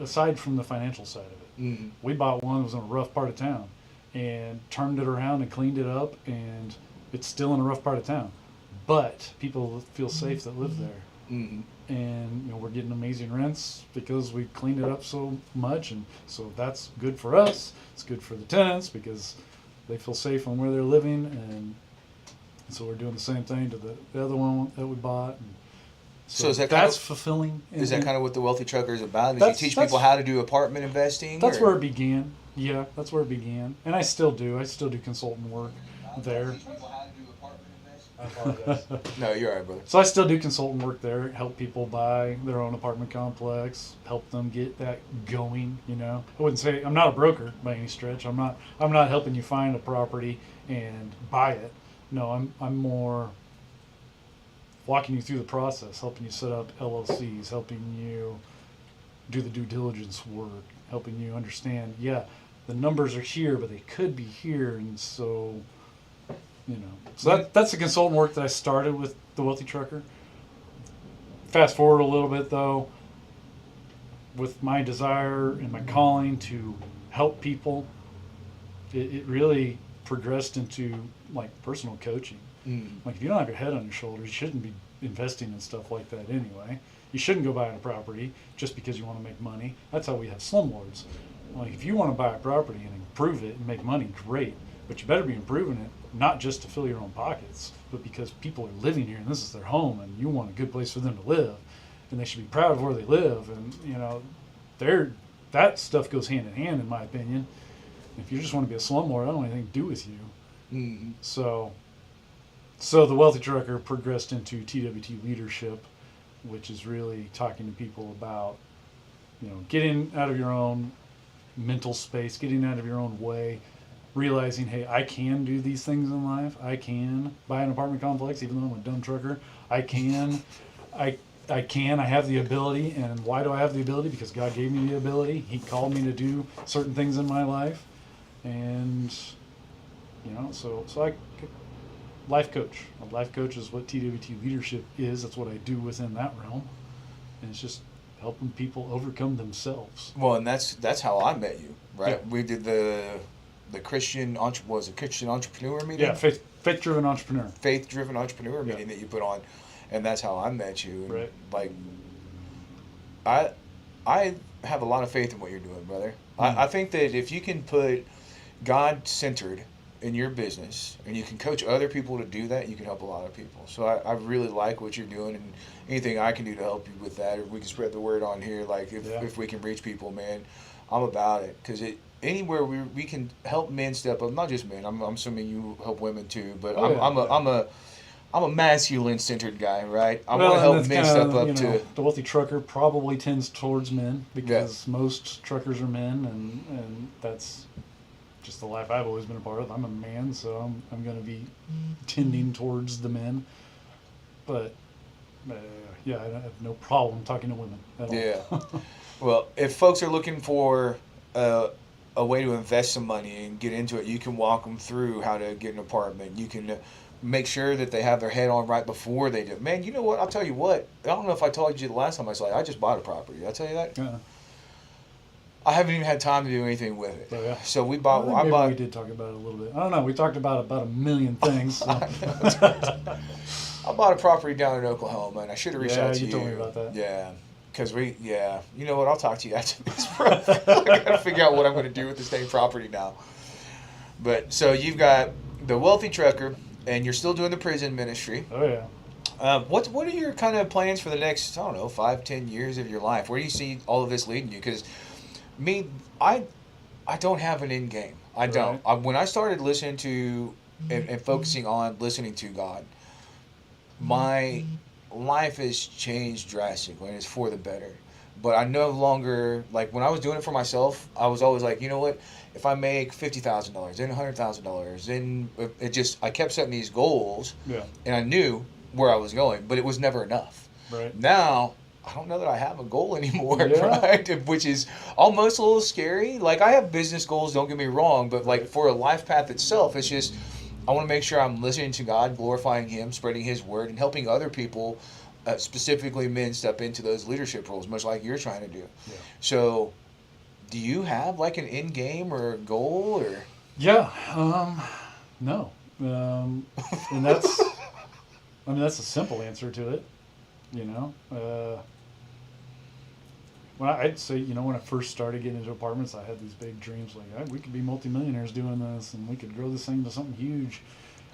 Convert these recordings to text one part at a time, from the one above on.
aside from the financial side of it. We bought one that was in a rough part of town and turned it around and cleaned it up, and it's still in a rough part of town. But people feel safe that live there. Mm-hmm. And we're getting amazing rents because we cleaned it up so much, and so that's good for us. It's good for the tenants because they feel safe on where they're living, and so we're doing the same thing to the other one that we bought. And So is that that's fulfilling. Is that kind of what the Wealthy Trucker is about? Is you teach people how to do apartment investing? That's where it began. Yeah, that's where it began, and I still do. I still do consultant work there. I apologize. No, you're all right, brother. So I still do consultant work there, help people buy their own apartment complex, help them get that going. I wouldn't say I'm not a broker by any stretch. I'm not helping you find a property and buy it. No, I'm more walking you through the process, helping you set up LLCs, helping you do the due diligence work, helping you understand, the numbers are here, but they could be here, and so So that's the consultant work that I started with the Wealthy Trucker. Fast forward a little bit though, with my desire and my calling to help people, it really progressed into like personal coaching. Like if you don't have your head on your shoulders, you shouldn't be investing in stuff like that anyway. You shouldn't go buying a property just because you want to make money. That's how we have slumlords. Like if you want to buy a property and improve it and make money, great. But you better be improving it not just to fill your own pockets, but because people are living here and this is their home and you want a good place for them to live, and they should be proud of where they live. And that stuff goes hand in hand, in my opinion. If you just want to be a slumlord, I don't want anything to do with you. Mm-hmm. So the Wealthy Trucker progressed into TWT leadership, which is really talking to people about, getting out of your own mental space, getting out of your own way, realizing, hey, I can do these things in life. I can buy an apartment complex, even though I'm a dumb trucker. I have the ability. And why do I have the ability? Because God gave me the ability. He called me to do certain things in my life. And, so I life coach. A life coach is what TWT leadership is. That's what I do within that realm. And it's just helping people overcome themselves. Well, and that's how I met you, right? Yeah. We did the Christian entrepreneur meeting. Yeah, faith-driven entrepreneur. Faith-driven entrepreneur meeting that you put on, and that's how I met you. And right. Like, I have a lot of faith in what you're doing, brother. I think that if you can put God-centered in your business and you can coach other people to do that, you can help a lot of people. So I really like what you're doing, and anything I can do to help you with that, or we can spread the word on here, like if we can reach people, man, I'm about it. Because anywhere we can help men step up, not just men. I'm assuming you help women too, but I'm a masculine centered guy, right? I want to help men step up too. The Wealthy Trucker probably tends towards men because most truckers are men, and that's just the life I've always been a part of. I'm a man, so I'm going to be tending towards the men. But I have no problem talking to women at all. Yeah. Well, if folks are looking for a way to invest some money and get into it, you can walk them through how to get an apartment. You can make sure that they have their head on right before they do. Man, you know what? I'll tell you what. I don't know if I told you the last time I saw you. I just bought a property. Did I tell you that? Yeah. I haven't even had time to do anything with it. Oh, yeah. So we bought. Well, maybe we did talk about it a little bit. I don't know. We talked about a million things. So. I bought a property down in Oklahoma, and I should have reached out to you. Yeah, you told me about that. Yeah. Because you know what? I'll talk to you after this, bro. I got to figure out what I'm going to do with this dang property now. But so you've got the Wealthy Trucker, and you're still doing the prison ministry. Oh yeah. What are your kind of plans for the next 5-10 years of your life? Where do you see all of this leading you? Because I don't have an end game. I don't. When I started listening to and focusing on listening to God, my life has changed drastically, and it's for the better. But I no longer, like when I was doing it for myself, I was always like, you know what, if I make $50,000, then $100,000, then I kept setting these goals, and I knew where I was going, but it was never enough. Right. Now, I don't know that I have a goal anymore, right? Which is almost a little scary. Like, I have business goals, don't get me wrong, but like for a life path itself, it's just, I want to make sure I'm listening to God, glorifying Him, spreading His word, and helping other people specifically men step into those leadership roles, much like you're trying to do. Yeah. So, do you have like an end game or a goal or? Yeah. No. And that's, I mean, that's a simple answer to it. You know, I'd say, when I first started getting into apartments, I had these big dreams like, we could be multimillionaires doing this, and we could grow this thing to something huge.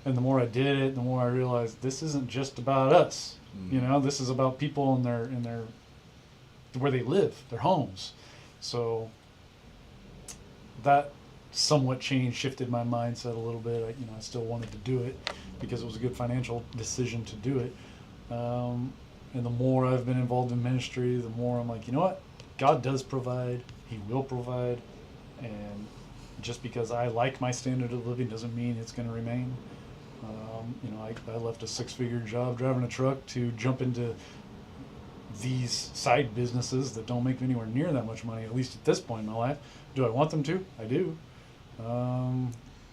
And the more I did it, the more I realized this isn't just about us. This is about people in their where they live, their homes. So that somewhat shifted my mindset a little bit. I still wanted to do it because it was a good financial decision to do it. And the more I've been involved in ministry, the more I'm like, you know what? God does provide. He will provide. And just because I like my standard of living doesn't mean it's going to remain. I left a 6-figure job driving a truck to jump into these side businesses that don't make me anywhere near that much money, at least at this point in my life. Do I want them to? I do.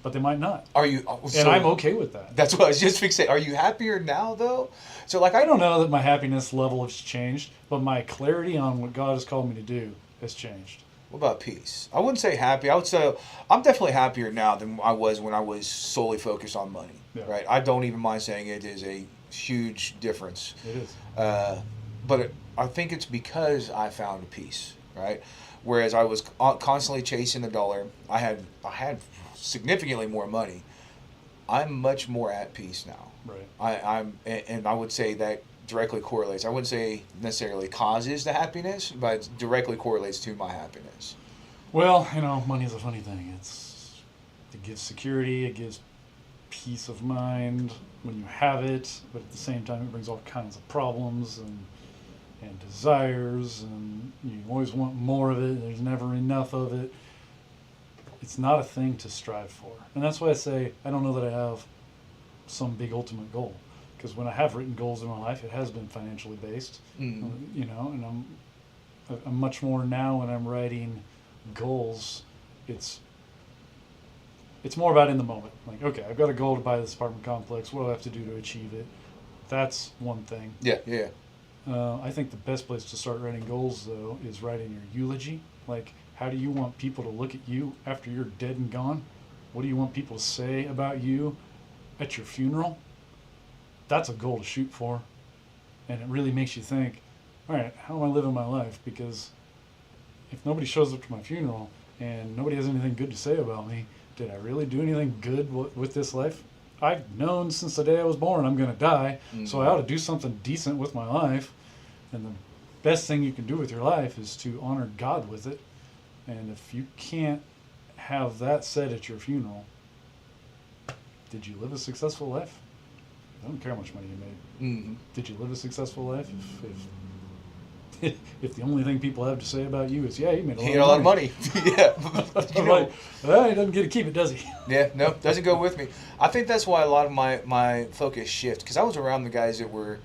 But they might not. Are you? And I'm okay with that. That's what I was just fixing. Are you happier now, though? So, like, I don't know that my happiness level has changed, but my clarity on what God has called me to do has changed. What about peace? I wouldn't say happy. I would say I'm definitely happier now than I was when I was solely focused on money. Yeah. Right? I don't even mind saying it is a huge difference. It is. But I think it's because I found peace. Right? Whereas I was constantly chasing the dollar, I had significantly more money. I'm much more at peace now. Right. And I would say that directly correlates. I wouldn't say necessarily causes the happiness, but it directly correlates to my happiness. Well, money is a funny thing. It gives security, it gives peace of mind when you have it, but at the same time it brings all kinds of problems and desires, and you always want more of it. There's never enough of it. It's not a thing to strive for. And that's why I say I don't know that I have some big ultimate goal. Because when I have written goals in my life, it has been financially based. And I'm much more now when I'm writing goals, it's more about in the moment. Like, okay, I've got a goal to buy this apartment complex. What do I have to do to achieve it? That's one thing. Yeah. I think the best place to start writing goals, though, is writing your eulogy. Like, how do you want people to look at you after you're dead and gone? What do you want people to say about you at your funeral? That's a goal to shoot for. And it really makes you think, all right, how am I living my life? Because if nobody shows up to my funeral and nobody has anything good to say about me, did I really do anything good with this life? I've known since the day I was born I'm going to die, so I ought to do something decent with my life. And the best thing you can do with your life is to honor God with it. And if you can't have that said at your funeral, did you live a successful life? I don't care how much money you made. Did you live a successful life? If the only thing people have to say about you is, yeah, he made a lot of money. Yeah. Like, well, he doesn't get to keep it, does he? Yeah, no, doesn't go with me. I think that's why a lot of my focus shift, because I was around the guys that were,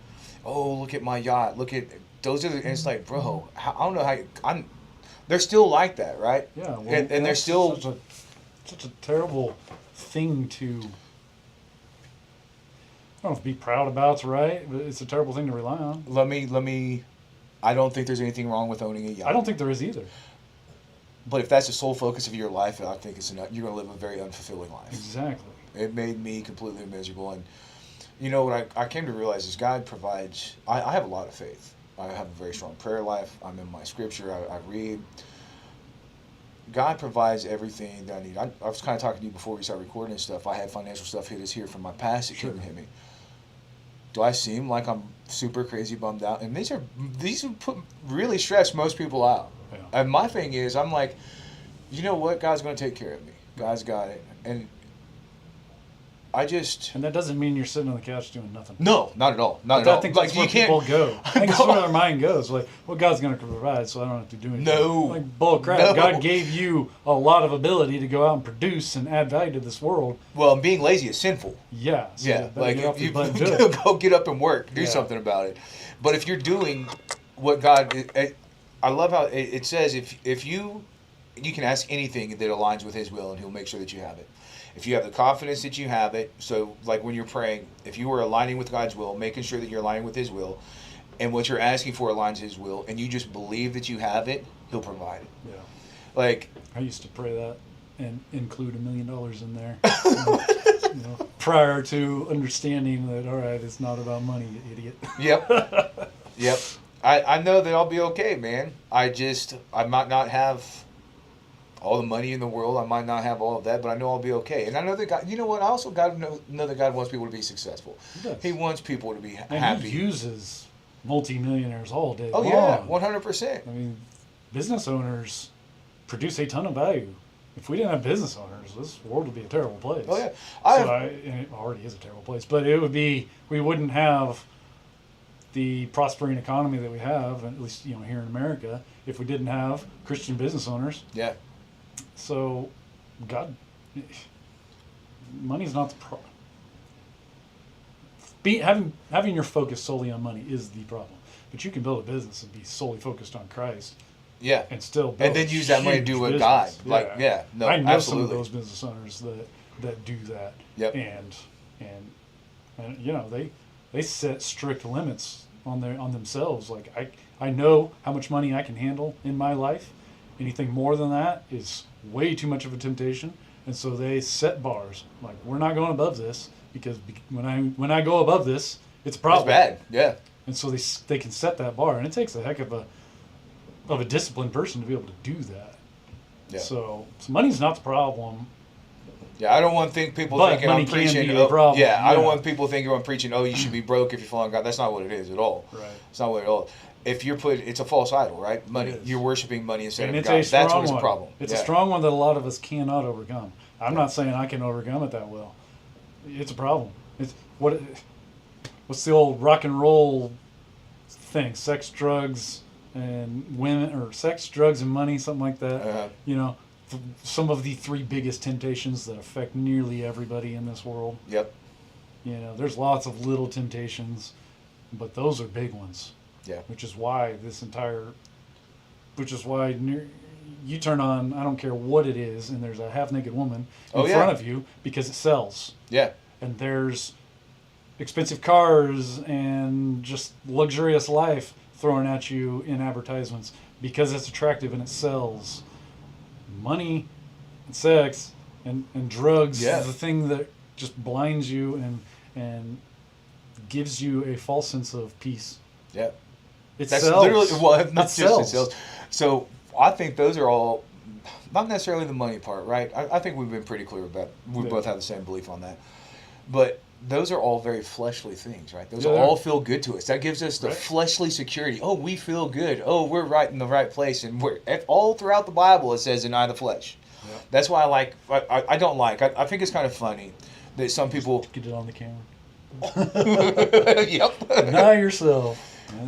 oh, look at my yacht, look at, those are the, and it's like, bro, I don't know how, they're still like that, right? Yeah, well, and they're still such a terrible thing to, I don't know if be proud about's right, but it's a terrible thing to rely on. Let me. I don't think there's anything wrong with owning a yacht. I don't think there is either. But if that's the sole focus of your life, I think you're going to live a very unfulfilling life. Exactly. It made me completely miserable. And you know what I came to realize is God provides. I have a lot of faith. I have a very strong prayer life. I'm in my scripture. I read. God provides everything that I need. I was kind of talking to you before we started recording and stuff. I had financial stuff hit us here from my past that couldn't hit me. Do I seem like I'm super crazy bummed out? And these would really stress most people out. Yeah. And my thing is, I'm like, you know what? God's going to take care of me. God's got it. And And that doesn't mean you're sitting on the couch doing nothing. No, not at all. Not at all. I think that's where people go. I think that's where their mind goes. Like, well, God's going to provide, so I don't have to do anything. No. Like, bull crap. No. God gave you a lot of ability to go out and produce and add value to this world. Well, being lazy is sinful. Yeah. So Yeah. Like, get off your you butt and do it. go get up and work. Do something about it. But if you're doing what God... I love how it says if you can ask anything that aligns with His will, and He'll make sure that you have it. If you have the confidence that you have it, so like when you're praying, if you are aligning with God's will, making sure that you're aligning with His will, and what you're asking for aligns His will, and you just believe that you have it, He'll provide it. Yeah. Like, I used to pray that and include $1 million in there. Prior to understanding that, all right, it's not about money, you idiot. Yep. Yep. I know that I'll be okay, man. I might not have all the money in the world. I might not have all of that, but I know I'll be okay. And I know that God, you know what? I also know that God wants people to be successful. He does. He wants people to be And happy. He uses multimillionaires all day Oh, long. yeah, 100%. I mean, business owners produce a ton of value. If we didn't have business owners, this world would be a terrible place. Oh, yeah. And it already is a terrible place, but we wouldn't have the prospering economy that we have, at least here in America, if we didn't have Christian business owners. Yeah. So, God, money's not the problem. Having your focus solely on money is the problem. But you can build a business and be solely focused on Christ. Yeah. And still build and then use that money to do what business. God. Yeah. Like, yeah. No, I know absolutely. some of those business owners that do that. Yep. And they set strict limits on themselves. Like I know how much money I can handle in my life. Anything more than that is way too much of a temptation. And so they set bars. Like, we're not going above this, because when I go above this, it's a problem. It's bad. Yeah. And so they can set that bar, and it takes a heck of a disciplined person to be able to do that. Yeah. So money's not the problem. Yeah, I don't want people But thinking money I'm can preaching. be a problem. I don't Yeah. want people thinking I'm preaching. Oh, you should be broke if you follow God. That's not what it is at all. Right. It's not what it all. If you're it's a false idol, right? Money. It is. You're worshiping money instead And of it's God. a strong That's what is a one. problem. It's Yeah. a strong one that a lot of us cannot overcome. I'm not saying I can overcome it that well. It's a problem. What's the old rock and roll thing? Sex, drugs, and women, or sex, drugs, and money, something like that. Uh-huh. Some of the 3 biggest temptations that affect nearly everybody in this world. Yep. There's lots of little temptations, but those are big ones. Yeah. Which is why you turn on, I don't care what it is, and there's a half-naked woman in front of you because it sells. Yeah. And there's expensive cars and just luxurious life thrown at you in advertisements because it's attractive and it sells. Money and sex and drugs is the thing that just blinds you and gives you a false sense of peace. Yeah. That's sells. Literally, well, not it just it sells. So I think those are all, not necessarily the money part, right? I think we've been pretty clear about, we both have the same belief on that. But those are all very fleshly things, right? Those all feel good to us. That gives us the fleshly security. Oh, we feel good. Oh, we're right in the right place. And we're all throughout the Bible, it says, deny the flesh. Yep. That's why I think it's kind of funny that some people... Get it on the camera. Yep. Deny yourself.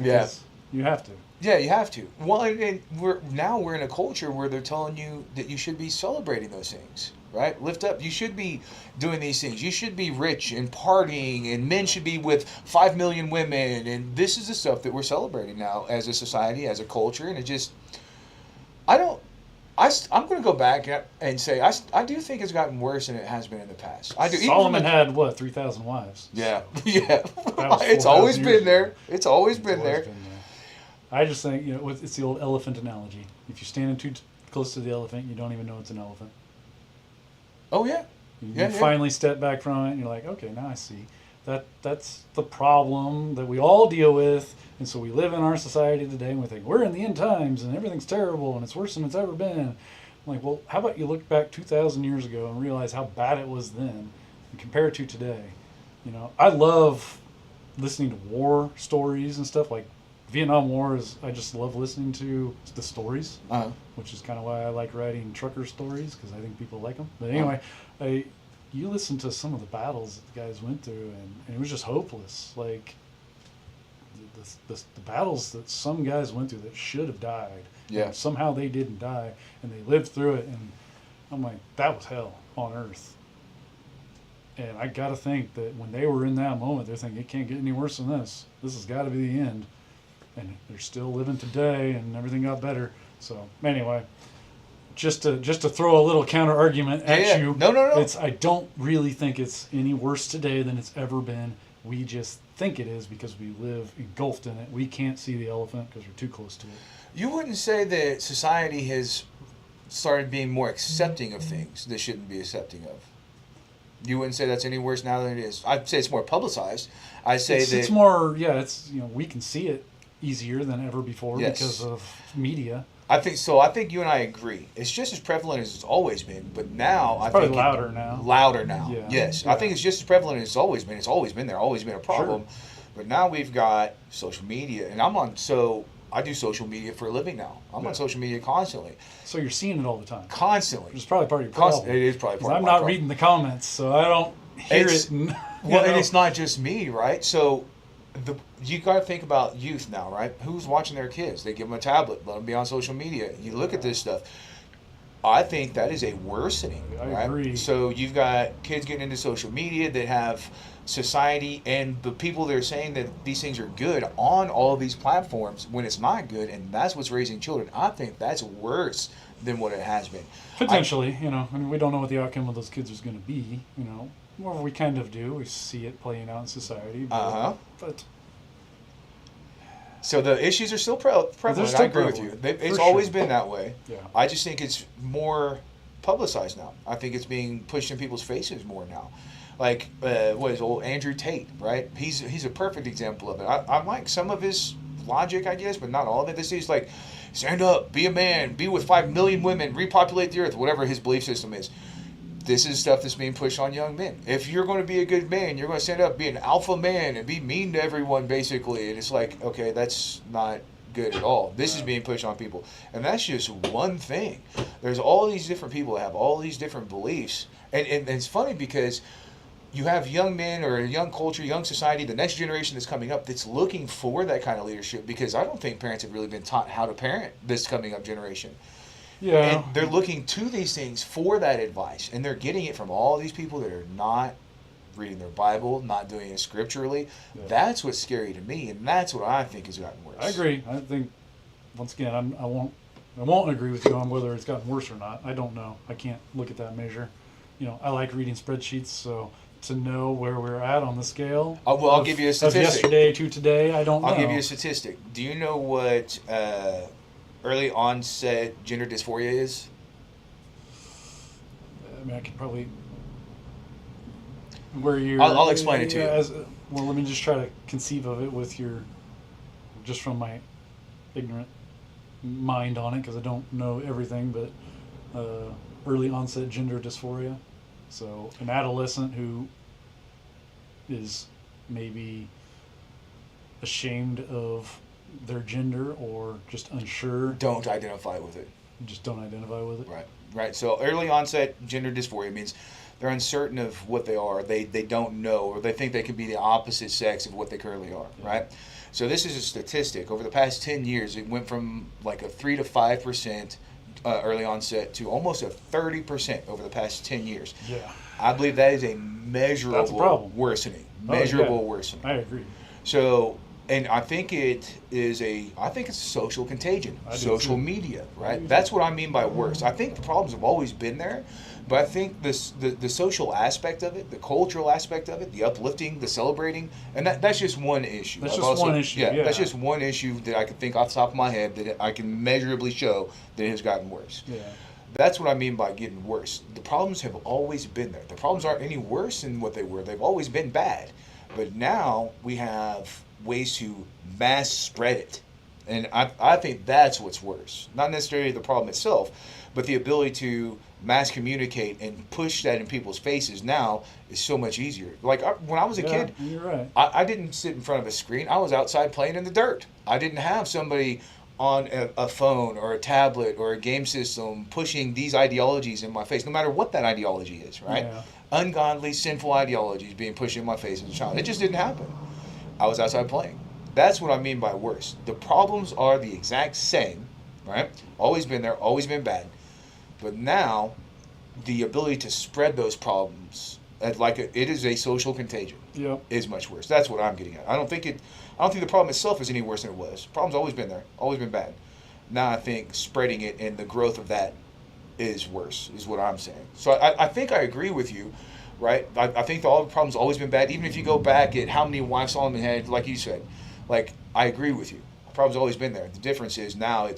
Yeah. You have to. Yeah, you have to. Well, and we're in a culture where they're telling you that you should be celebrating those things, right? Lift up. You should be doing these things. You should be rich and partying, and men should be with 5 million women. And this is the stuff that we're celebrating now as a society, as a culture. And it just, I'm going to go back and say I do think it's gotten worse than it has been in the past. I do. Solomon had 3,000 wives. Yeah, so yeah. It's always been there. It's always been there. I just think it's the old elephant analogy. If you're standing too close to the elephant, you don't even know it's an elephant. Oh yeah. You finally step back from it, and you're like, okay, now I see. That's the problem that we all deal with, and so we live in our society today, and we think we're in the end times, and everything's terrible, and it's worse than it's ever been. I'm like, well, how about you look back 2,000 years ago and realize how bad it was then, and compare it to today. I love listening to war stories and stuff. Like Vietnam War I just love listening to the stories, which is kind of why I like writing trucker stories, because I think people like them. But anyway, you listen to some of the battles that the guys went through, and it was just hopeless. Like the battles that some guys went through that should have died. Yeah. And somehow they didn't die, and they lived through it. And I'm like, that was hell on earth. And I got to think that when they were in that moment, they're thinking, it can't get any worse than this. This has got to be the end. And they're still living today, and everything got better. So anyway, just to throw a little counter argument at you. No. I don't really think it's any worse today than it's ever been. We just think it is because we live engulfed in it. We can't see the elephant because we're too close to it. You wouldn't say that society has started being more accepting of things they shouldn't be accepting of. You wouldn't say that's any worse now than it is. I'd say it's more publicized. I'd say It's more, yeah, it's, we can see it easier than ever before Yes. because of media. I think so. I think you and I agree. It's just as prevalent as it's always been, but now I Probably think louder now. Louder now. Yeah. Yes, Yeah. I think it's just as prevalent as it's always been. It's always been there. Always been a problem. Sure. But now we've got social media, and I'm on. So I do social media for a living now. I'm Yeah. on social media constantly. So you're seeing it all the time. Constantly. Which is probably part of your problem. It is probably 'Cause part of I'm my not problem. reading the comments, so I don't hear It's- it. And, Well, and it's not just me, right? So, you got to think about youth now, right? Who's watching their kids? They give them a tablet, let them be on social media. You look at this stuff. I think that is a worsening, I right? agree. So you've got kids getting into social media that have society and the people that are saying that these things are good on all of these platforms when it's not good, and that's what's raising children. I think that's worse than what it has been. Potentially, I mean, we don't know what the outcome of those kids is going to be, Well, we kind of do. We see it playing out in society. But So the issues are still prevalent. still I agree with you. prevalent, It's for always sure. been that way. Yeah. I just think it's more publicized now. I think it's being pushed in people's faces more now. Like, what is old Andrew Tate, right? He's a perfect example of it. I like some of his logic, I guess, but not all of it. This is like, stand up, be a man, be with 5 million women, repopulate the earth, whatever his belief system is. This is stuff that's being pushed on young men. If you're going to be a good man, you're going to stand up, be an alpha man, and be mean to everyone, basically. And it's like, okay, that's not good at all. This is being pushed on people. And that's just one thing. There's all these different people that have all these different beliefs. And it's funny because you have young men or a young culture, young society, the next generation that's coming up that's looking for that kind of leadership, because I don't think parents have really been taught how to parent this coming up generation. yeah, And they're looking to these things for that advice, and they're getting it from all these people that are not reading their Bible, not doing it scripturally. Yeah. That's what's scary to me, and that's what I think has gotten worse. I agree. I think, once again, I won't agree with you on whether it's gotten worse or not. I don't know. I can't look at that measure. I like reading spreadsheets, so to know where we're at on the scale. I'll give you a Of statistic. yesterday to today, I don't know. I'll give you a statistic. Do you know what early onset gender dysphoria is? I mean, I could probably. Where you're. I'll explain it to you. Well, let me just try to conceive of it with just from my ignorant mind on it, because I don't know everything, but early onset gender dysphoria. So an adolescent who is maybe ashamed of their gender or just unsure, Don't identify with it. just don't identify with it. Right. So early onset gender dysphoria means they're uncertain of what they are. They don't know, or they think they could be the opposite sex of what they currently are. Yeah. Right. So this is a statistic. Over the past 10 years, it went from like a 3 to 5% early onset to almost a 30% over the past 10 years. Yeah, I believe that is a measurable That's a problem. worsening. Oh, yeah. Measurable worsening. I agree. So, and I think it's a social contagion, I do social too. media, I right? do That's what I mean by worse. I think the problems have always been there, but I think the social aspect of it, the cultural aspect of it, the uplifting, the celebrating, and that's just one issue. That's I've just one issue, yeah. That's just one issue that I can think off the top of my head that I can measurably show that it has gotten worse. Yeah. That's what I mean by getting worse. The problems have always been there. The problems aren't any worse than what they were. They've always been bad. But now we have ways to mass spread it. And I think that's what's worse. Not necessarily the problem itself, but the ability to mass communicate and push that in people's faces now is so much easier. Like when I was a kid, You're right. I didn't sit in front of a screen. I was outside playing in the dirt. I didn't have somebody on a phone or a tablet or a game system pushing these ideologies in my face, no matter what that ideology is, right? Yeah. Ungodly, sinful ideologies being pushed in my face as a child. It just didn't happen. I was outside playing. That's what I mean by worse. The problems are the exact same, right? Always been there, always been bad. But now, the ability to spread those problems, it is a social contagion, Yep. is much worse. That's what I'm getting at. I don't think the problem itself is any worse than it was. The problem's always been there, always been bad. Now I think spreading it and the growth of that is worse, is what I'm saying. So I think I agree with you. right? I think all the problem's always been bad. Even if you go back at how many wives Solomon had, like you said, like I agree with you. The problem's always been there. The difference is now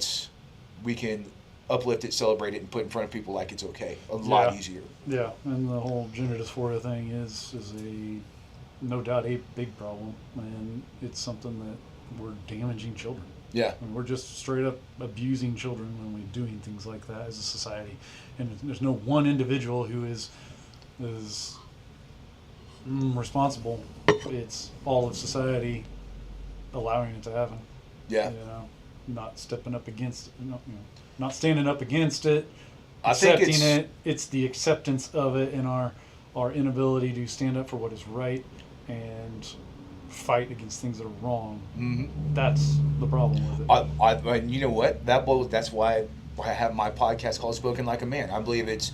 we can uplift it, celebrate it, and put it in front of people like it's okay. A lot easier. Yeah, and the whole gender dysphoria thing is a no doubt a big problem, and it's something that we're damaging children. Yeah. And we're just straight up abusing children when we're doing things like that as a society. And there's no one individual who is responsible. It's all of society allowing it to happen. Yeah. You know, not stepping up against it, not standing up against it, I think accepting it. It's the acceptance of it and our inability to stand up for what is right and fight against things that are wrong. Mm-hmm. That's the problem with it. I you know what? That's why I have my podcast called Spoken Like a Man. I believe it's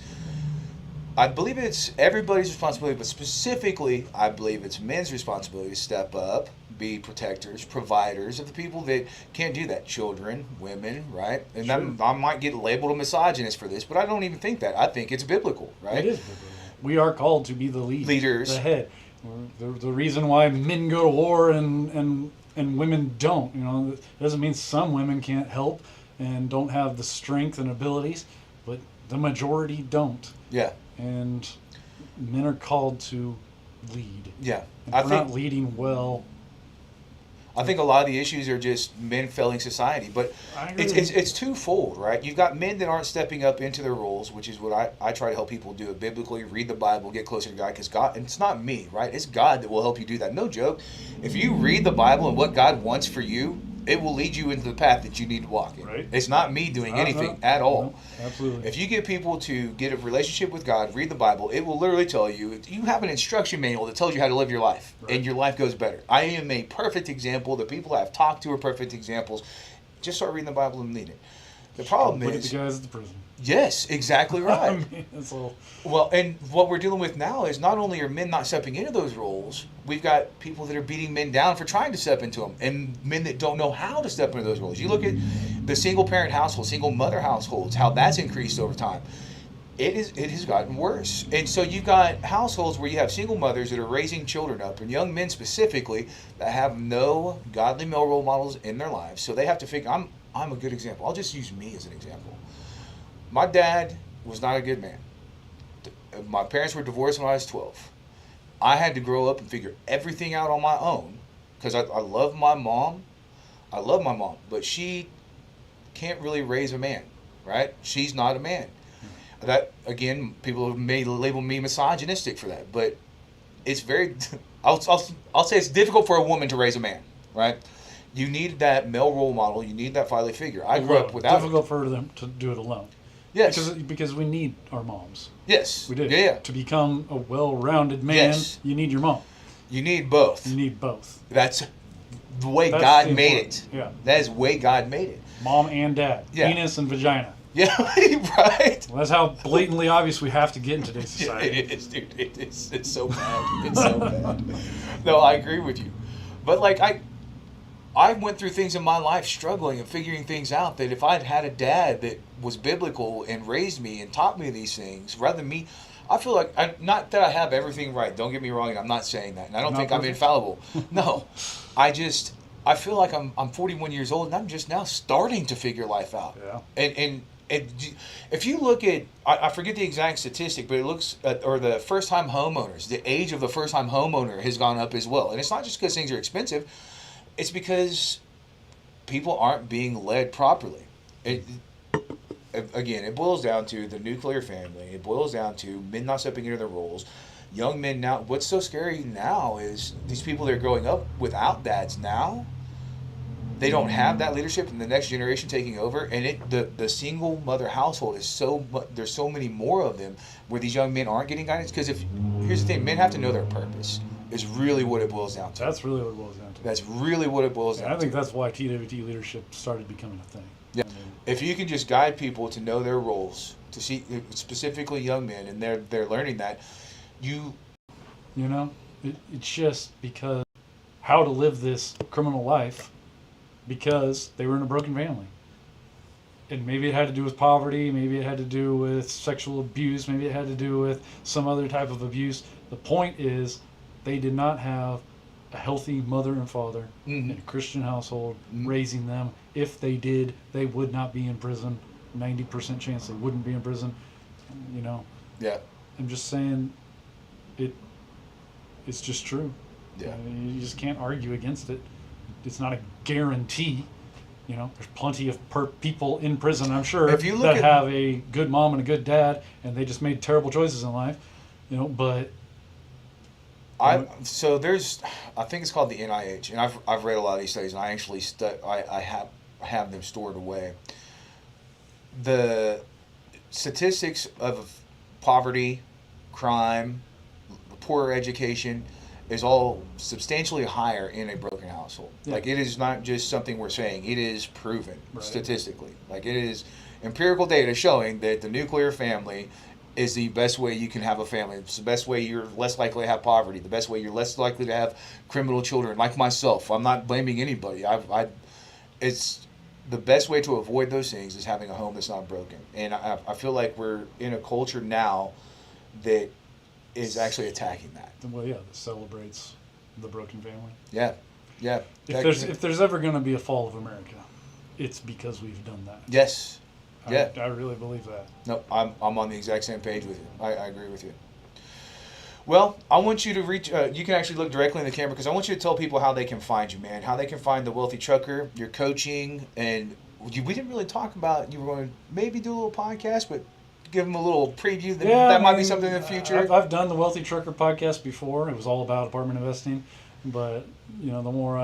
everybody's responsibility, but specifically, I believe it's men's responsibility to step up, be protectors, providers of the people that can't do that. Children, women, right? And Sure. I might get labeled a misogynist for this, but I don't even think that. I think it's biblical, right? It is biblical. We are called to be the Leaders. the head. The reason why men go to war and women don't, it doesn't mean some women can't help and don't have the strength and abilities, but the majority don't. Yeah. And men are called to lead. Yeah. And if we're not leading well. I think a lot of the issues are just men failing society, but it's twofold, right? You've got men that aren't stepping up into their roles, which is what I try to help people do it biblically, read the Bible, get closer to God, because God, and it's not me, right? It's God that will help you do that. No joke. If you read the Bible and what God wants for you, it will lead you into the path that you need to walk in. Right. It's not me doing anything at all. No, absolutely. If you get people to get a relationship with God, read the Bible, it will literally tell you, you have an instruction manual that tells you how to live your life, Right. and your life goes better. I am a perfect example. The people I've talked to are perfect examples. Just start reading the Bible and lead it. The problem Look is... at the guys at the prison. Yes, exactly right. I mean, it's a little... Well, and what we're dealing with now is not only are men not stepping into those roles, we've got people that are beating men down for trying to step into them, and men that don't know how to step into those roles. You look at the single parent household, single mother households, how that's increased over time. It has gotten worse. And so you've got households where you have single mothers that are raising children up, and young men specifically, that have no godly male role models in their lives. So they have to figure, I'm a good example. I'll just use me as an example. My dad was not a good man. My parents were divorced when I was 12. I had to grow up and figure everything out on my own because I love my mom. I love my mom, but she can't really raise a man, right? She's not a man. That, again, people may label me misogynistic for that, but it's very, I'll say it's difficult for a woman to raise a man, right? You need that male role model. You need that fatherly figure. I grew up without difficult for them to do it alone. Yes. Because we need our moms. Yes. We do. Yeah. To become a well-rounded man, Yes. you need your mom. You need both. You need both. That's the way That's God the made important. it. Yeah. That is the way God made it. Mom and dad. Yeah. Penis and vagina. Yeah, right? Well, that's how blatantly obvious we have to get in today's society. It is, dude. It's so bad. It's so bad. No, I agree with you. But, like, I went through things in my life struggling and figuring things out that if I'd had a dad that was biblical and raised me and taught me these things, rather than me, I feel like, not that I have everything right, don't get me wrong, and I'm not saying that, and I don't think I'm infallible. No, I feel like I'm 41 years old and I'm just now starting to figure life out. Yeah. And if you look at, I forget the exact statistic, but it looks at, or the first-time homeowners, the age of the first-time homeowner has gone up as well. And it's not just because things are expensive. It's because people aren't being led properly. Again, it boils down to the nuclear family. It boils down to men not stepping into their roles. Young men now, what's so scary now is these people that are growing up without dads now, they don't have that leadership in the next generation taking over. And the single mother household is there's so many more of them where these young men aren't getting guidance. Because here's the thing, men have to know their purpose. Is really what it boils down to. That's really what it boils down to. That's really what it boils down to. I think that's why TWT leadership started becoming a thing. Yeah. If you can just guide people to know their roles, to see specifically young men, and they're learning that, it's just because how to live this criminal life because they were in a broken family. And maybe it had to do with poverty, maybe it had to do with sexual abuse, maybe it had to do with some other type of abuse. The point is, they did not have a healthy mother and father Mm-hmm. in a Christian household Mm-hmm. raising them. If they did, they would not be in prison. 90% chance they wouldn't be in prison. You know, Yeah. I'm just saying, it's just true. Yeah. You just can't argue against it. It's not a guarantee. You know, there's plenty of people in prison, I'm sure, If you look that at- have a good mom and a good dad, and they just made terrible choices in life. You know, but So there's, I think it's called the NIH, and I've read a lot of these studies, and I actually I have them stored away. The statistics of poverty, crime, poor education is all substantially higher in a broken household. Yeah. Like, it is not just something we're saying; it is proven Right. statistically. Like, it is empirical data showing that the nuclear family is the best way you can have a family. It's the best way you're less likely to have poverty. The best way you're less likely to have criminal children, like myself. I'm not blaming anybody. It's the best way to avoid those things is having a home that's not broken. And I feel like we're in a culture now that is actually attacking that. well, yeah, that celebrates the broken family. Yeah, yeah. If there's ever going to be a fall of America, it's because we've done that. Yes. Yeah. I really believe that. No, I'm on the exact same page with you. I agree with you. Well, I want you to reach. You can actually look directly in the camera because I want you to tell people how they can find you, man. How they can find the Wealthy Trucker, your coaching, and we didn't really talk about. You were going to maybe do a little podcast, but give them a little preview. That might be something in the future. I've done the Wealthy Trucker podcast before. It was all about apartment investing, but you know, the more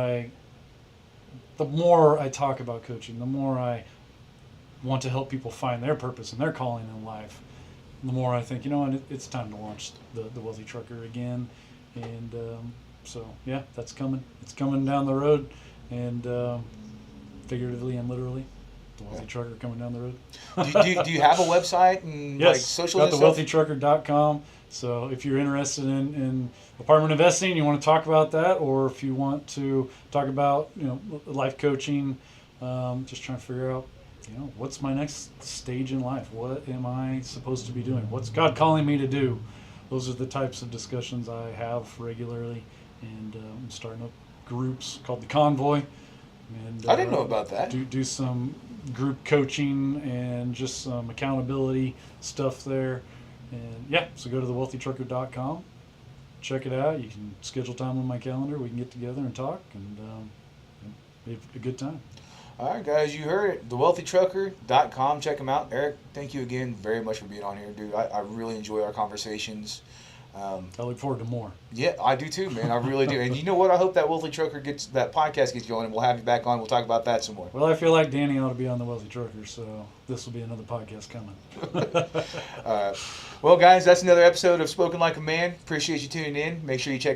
I talk about coaching, the more I want to help people find their purpose and their calling in life, the more I think, you know what, it's time to launch the Wealthy Trucker again. And so, yeah, that's coming. It's coming down the road, and figuratively and literally, the Wealthy Trucker coming down the road. Do you have a website and Yes, like social got and the stuff? wealthytrucker.com. So if you're interested in apartment investing, you want to talk about that, or if you want to talk about, you know, life coaching, just trying to figure out, you know, what's my next stage in life? What am I supposed to be doing? What's God calling me to do? Those are the types of discussions I have regularly, and I'm starting up groups called the Convoy. And I didn't know about that. Do some group coaching and just some accountability stuff there. And yeah, so go to thewealthytrucker.com, check it out. You can schedule time on my calendar. We can get together and talk, and have a good time. All right, guys, you heard it. Thewealthytrucker.com. Check them out. Eric, thank you again very much for being on here, dude. I really enjoy our conversations. I look forward to more. Yeah, I do too, man. I really do. And you know what? I hope that Wealthy Trucker that podcast gets going, and we'll have you back on. We'll talk about that some more. Well, I feel like Danny ought to be on the Wealthy Trucker, so this will be another podcast coming. Well, guys, that's another episode of Spoken Like a Man. Appreciate you tuning in. Make sure you check